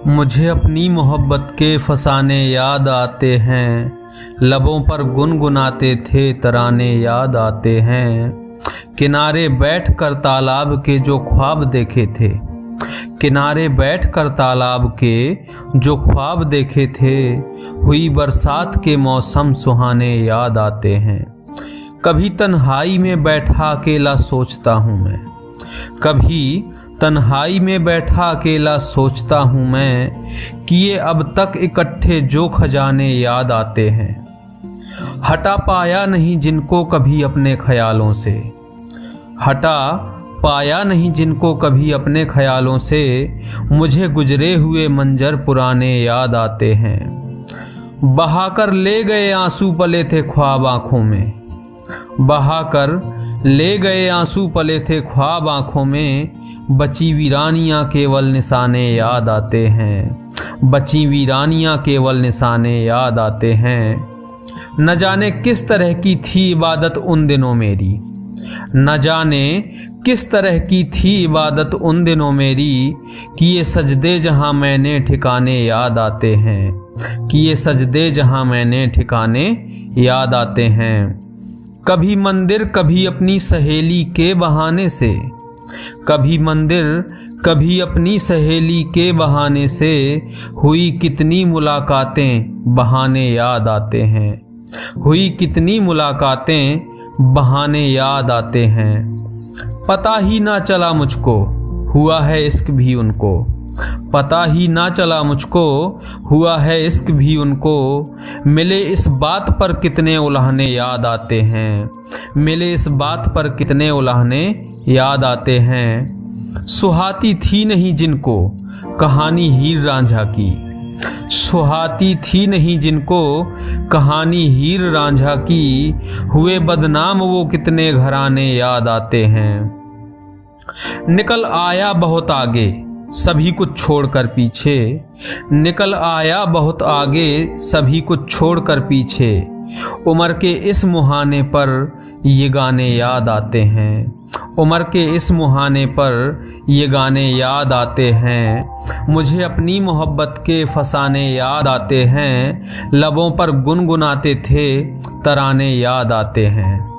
मुझे अपनी मोहब्बत के फसाने याद आते हैं, लबों पर गुनगुनाते थे तराने याद आते हैं। किनारे बैठकर तालाब के जो ख्वाब देखे थे, किनारे बैठकर तालाब के जो ख्वाब देखे थे, हुई बरसात के मौसम सुहाने याद आते हैं। कभी तन्हाई में बैठा अकेला सोचता हूँ मैं, कभी तन्हाई में बैठा अकेला सोचता हूँ मैं, कि ये अब तक इकट्ठे जो खजाने याद आते हैं। हटा पाया नहीं जिनको कभी अपने ख्यालों से, हटा पाया नहीं जिनको कभी अपने ख्यालों से, मुझे गुजरे हुए मंजर पुराने याद आते हैं। बहाकर ले गए आंसू पले थे ख्वाब आँखों में, बहाकर ले गए आंसू पले थे ख्वाब आँखों में, बची वीरानियाँ केवल निशाने याद आते हैं। बची वीरानियाँ केवल निशाने याद आते हैं। न जाने किस तरह की थी इबादत उन दिनों मेरी, न जाने किस तरह की थी इबादत उन दिनों मेरी, कि ये सजदे जहाँ मैंने ठिकाने याद आते हैं, कि ये सजदे जहाँ मैंने ठिकाने याद आते हैं। कभी मंदिर कभी अपनी सहेली के बहाने से, कभी मंदिर कभी अपनी सहेली के बहाने से, हुई कितनी मुलाकातें बहाने याद आते हैं। हुई कितनी मुलाकातें बहाने याद आते हैं। पता ही ना चला मुझको हुआ है इश्क भी उनको, पता ही ना चला मुझको हुआ है इश्क भी उनको। मिले इस बात पर कितने उल्हाने याद आते हैं, मिले इस बात पर कितने उल्हाने याद आते हैं। सुहाती थी नहीं जिनको कहानी हीर रांझा की, सुहाती थी नहीं जिनको कहानी हीर रांझा की, हुए बदनाम वो कितने घराने याद आते हैं। निकल आया बहुत आगे सभी कुछ छोड़कर पीछे, निकल आया बहुत आगे सभी कुछ छोड़कर पीछे, उम्र के इस मुहाने पर ये गाने याद आते हैं। उम्र के इस मुहाने पर ये गाने याद आते हैं। मुझे अपनी मोहब्बत के फसाने याद आते हैं, लबों पर गुनगुनाते थे तराने याद आते हैं।